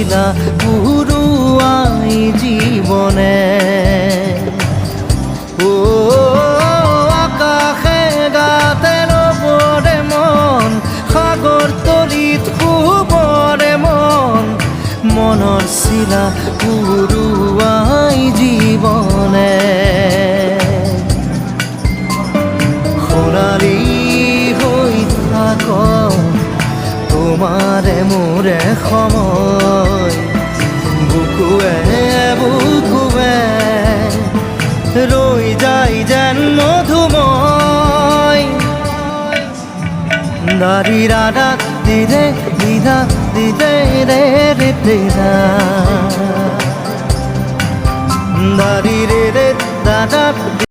শিলা পুরুয়াই জীবনে ও আকাশে গাতের ওপরে মন সাগর তলিত শুবরে মন মনৰ শিলা পুরুয়াই জীবনে সোণালী হৈ থাক তোমারে মোরে সময় বুকুৱে বুকুৱে রই যাই যেন মধুময় দারি রাধা দিদে দিদা দিদে রে রে দিদা দারি রে রে দাদা